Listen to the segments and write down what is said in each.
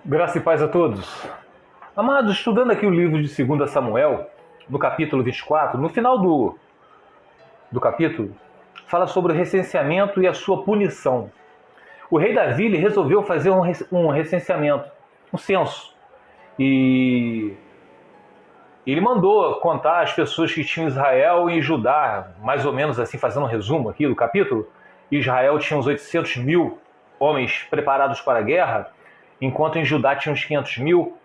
Graça e paz a todos. Amados, estudando aqui o livro de 2 Samuel, no capítulo 24, no final do capítulo, fala sobre o recenseamento e a sua punição. O rei Davi ele resolveu fazer um recenseamento, um censo. E ele mandou contar as pessoas que tinham Israel e Judá, mais ou menos assim, fazendo um resumo aqui do capítulo. Israel tinha uns 800 mil homens preparados para a guerra, enquanto em Judá tinha uns 500 mil.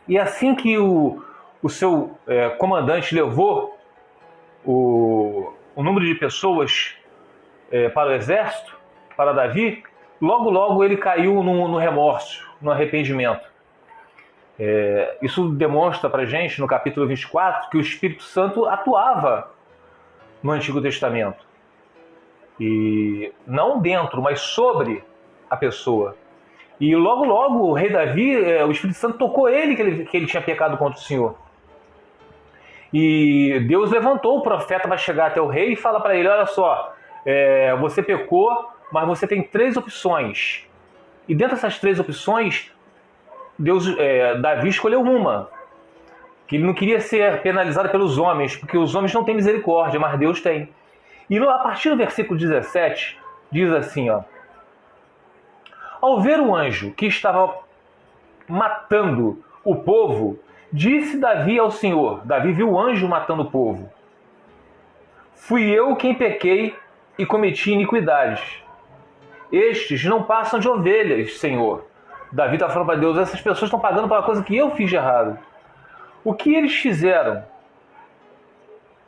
E assim que o seu comandante levou o número de pessoas para o exército, para Davi, logo ele caiu no remorso, no arrependimento. Isso demonstra para a gente, no capítulo 24, que o Espírito Santo atuava no Antigo Testamento. E não dentro, mas sobre a pessoa. E logo o rei Davi, o Espírito Santo tocou ele que ele tinha pecado contra o Senhor. E Deus levantou o profeta para chegar até o rei e fala para ele, olha só, você pecou, mas você tem 3 opções. E dentro dessas 3 opções, Davi escolheu uma. Que ele não queria ser penalizado pelos homens, porque os homens não têm misericórdia, mas Deus tem. E a partir do versículo 17, diz assim, ó. Ao ver o anjo que estava matando o povo, disse Davi ao Senhor. Davi viu o anjo matando o povo. Fui eu quem pequei e cometi iniquidades. Estes não passam de ovelhas, Senhor. Davi está falando para Deus, essas pessoas estão pagando pela coisa que eu fiz de errado. O que eles fizeram?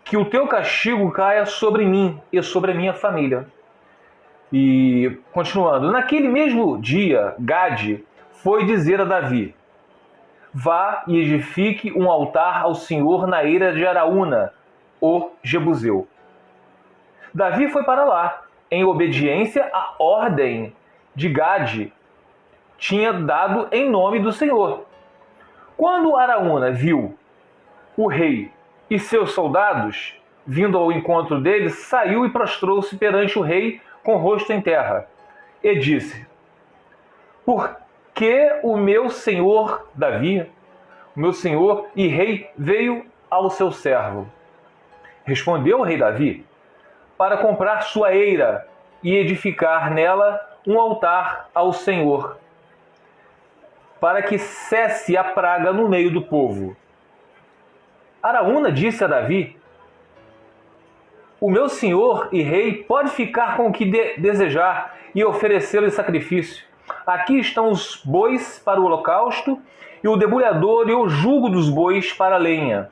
Que o teu castigo caia sobre mim e sobre a minha família. E, continuando, naquele mesmo dia, Gade foi dizer a Davi, vá e edifique um altar ao Senhor na eira de Araúna, o Jebuseu. Davi foi para lá, em obediência à ordem de Gade, tinha dado em nome do Senhor. Quando Araúna viu o rei e seus soldados vindo ao encontro dele, saiu e prostrou-se perante o rei com o rosto em terra, e disse, por que o meu senhor Davi, o meu senhor e rei, veio ao seu servo? Respondeu o rei Davi, para comprar sua eira e edificar nela um altar ao Senhor, para que cesse a praga no meio do povo. Araúna disse a Davi, o meu senhor e rei pode ficar com o que desejar e oferecê-lo em sacrifício. Aqui estão os bois para o holocausto e o debulhador e o jugo dos bois para a lenha.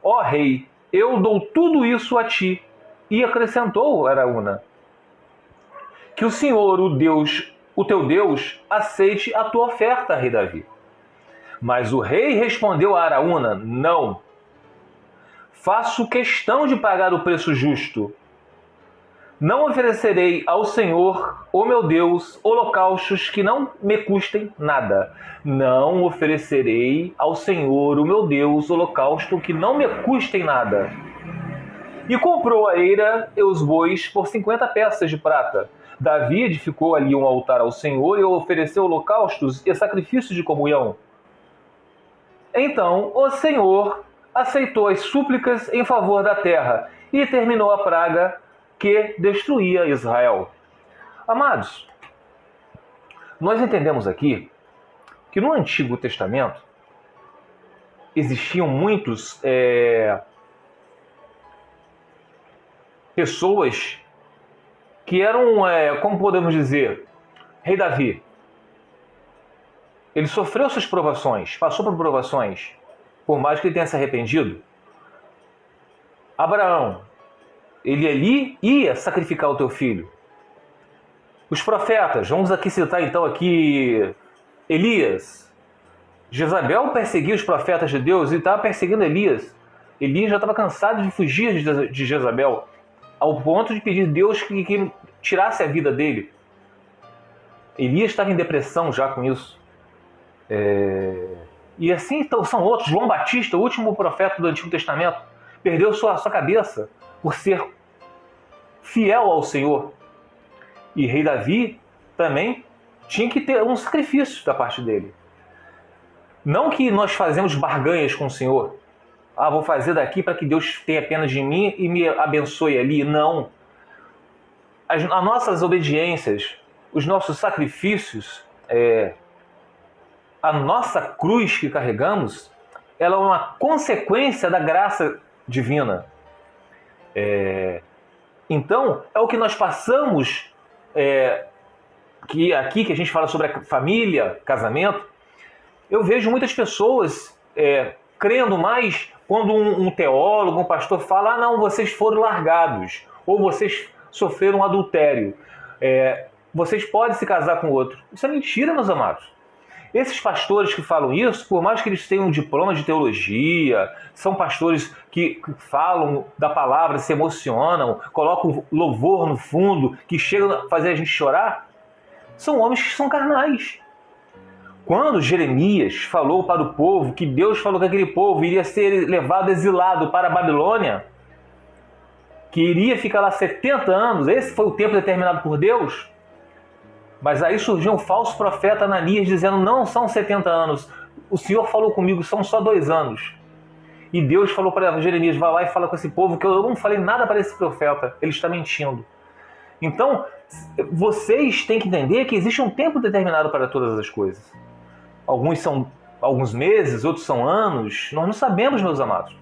Ó rei, eu dou tudo isso a ti. E acrescentou Araúna, que o Senhor, o teu Deus, aceite a tua oferta, rei Davi. Mas o rei respondeu a Araúna, não. Faço questão de pagar o preço justo. Não oferecerei ao Senhor, o meu Deus, holocaustos que não me custem nada. Não oferecerei ao Senhor, o meu Deus, holocausto que não me custem nada. E comprou a eira e os bois por 50 peças de prata. Davi edificou ali um altar ao Senhor e ofereceu holocaustos e sacrifícios de comunhão. Então o Senhor aceitou as súplicas em favor da terra e terminou a praga que destruía Israel. Amados, nós entendemos aqui que no Antigo Testamento existiam muitos pessoas que eram, como podemos dizer, rei Davi. Ele sofreu suas provações, passou por provações, por mais que ele tenha se arrependido. Abraão, ele ali ia sacrificar o teu filho. Os profetas, vamos aqui citar então Elias. Jezabel perseguia os profetas de Deus e estava perseguindo Elias. Elias já estava cansado de fugir de Jezabel, ao ponto de pedir a Deus que tirasse a vida dele. Elias estava em depressão já com isso. E assim então, são outros. João Batista, o último profeta do Antigo Testamento, perdeu sua cabeça por ser fiel ao Senhor. E rei Davi também tinha que ter um sacrifício da parte dele. Não que nós fazemos barganhas com o Senhor. Ah, vou fazer daqui para que Deus tenha pena de mim e me abençoe ali. Não. As nossas obediências, os nossos sacrifícios, a nossa cruz que carregamos, ela é uma consequência da graça divina. Então, é o que nós passamos, que aqui que a gente fala sobre a família, casamento. Eu vejo muitas pessoas crendo mais quando um teólogo, um pastor fala: ah, não, vocês foram largados, ou vocês sofreram um adultério, vocês podem se casar com outro. Isso é mentira, meus amados. Esses pastores que falam isso, por mais que eles tenham um diploma de teologia, são pastores que falam da palavra, se emocionam, colocam louvor no fundo, que chegam a fazer a gente chorar, são homens que são carnais. Quando Jeremias falou para o povo que Deus falou que aquele povo iria ser levado exilado para a Babilônia, que iria ficar lá 70 anos, esse foi o tempo determinado por Deus. Mas aí surgiu um falso profeta Ananias dizendo: não são 70 anos, o Senhor falou comigo, são só 2 anos. E Deus falou para Jeremias: vai lá e fala com esse povo que eu não falei nada para esse profeta, ele está mentindo. Então, vocês têm que entender que existe um tempo determinado para todas as coisas. Alguns são alguns meses, outros são anos, nós não sabemos, meus amados.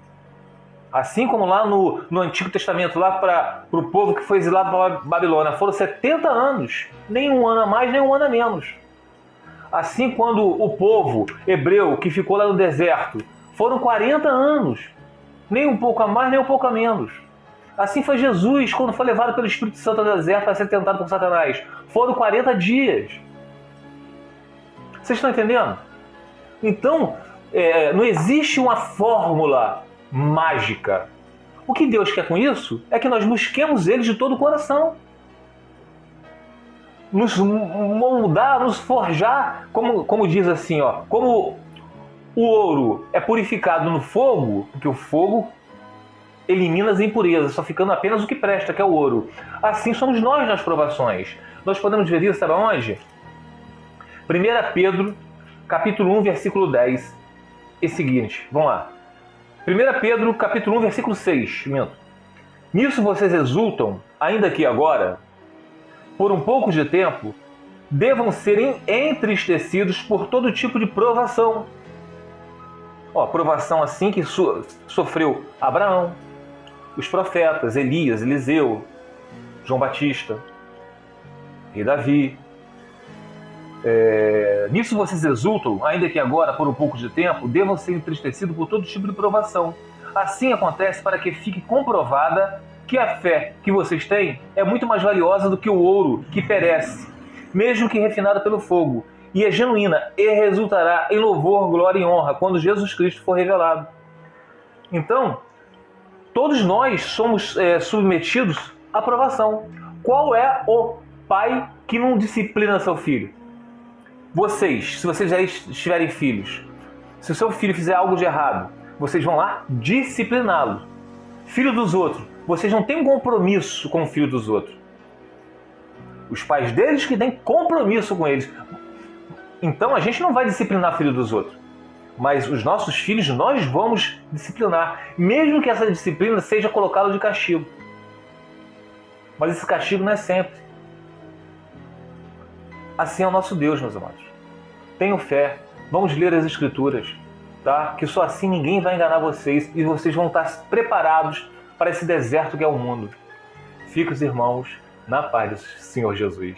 Assim como lá no Antigo Testamento, lá para o povo que foi exilado para a Babilônia, foram 70 anos, nem um ano a mais, nem um ano a menos. Assim, quando o povo hebreu que ficou lá no deserto, foram 40 anos, nem um pouco a mais, nem um pouco a menos. Assim foi Jesus, quando foi levado pelo Espírito Santo ao deserto para ser tentado por Satanás. Foram 40 dias. Vocês estão entendendo? Então, não existe uma fórmula mágica. O que Deus quer com isso é que nós busquemos Ele de todo o coração. Nos moldar, nos forjar, como diz assim, como o ouro é purificado no fogo, porque o fogo elimina as impurezas, só ficando apenas o que presta, que é o ouro. Assim somos nós nas provações. Nós podemos ver isso, sabe onde? 1 Pedro, capítulo 1, versículo 10, e seguinte. Vamos lá. 1 Pedro, capítulo 1, versículo 6. Nisso vocês exultam, ainda que agora, por um pouco de tempo, devam ser entristecidos por todo tipo de provação. Provação assim que sofreu Abraão, os profetas, Elias, Eliseu, João Batista, rei Davi. Nisso vocês exultam, ainda que agora, por um pouco de tempo, devam ser entristecidos por todo tipo de provação. Assim acontece para que fique comprovada que a fé que vocês têm é muito mais valiosa do que o ouro que perece, mesmo que refinado pelo fogo, e é genuína e resultará em louvor, glória e honra quando Jesus Cristo for revelado. Então, todos nós somos submetidos à provação. Qual é o pai que não disciplina seu filho? Vocês, se vocês já estiverem filhos, se o seu filho fizer algo de errado, vocês vão lá discipliná-lo. Filho dos outros, vocês não têm compromisso com o filho dos outros. Os pais deles que têm compromisso com eles. Então a gente não vai disciplinar o filho dos outros. Mas os nossos filhos nós vamos disciplinar. Mesmo que essa disciplina seja colocada de castigo. Mas esse castigo não é sempre. Assim é o nosso Deus, meus amados. Tenham fé. Vamos ler as Escrituras. Tá? Que só assim ninguém vai enganar vocês. E vocês vão estar preparados para esse deserto que é o mundo. Fiquem os irmãos na paz do Senhor Jesus.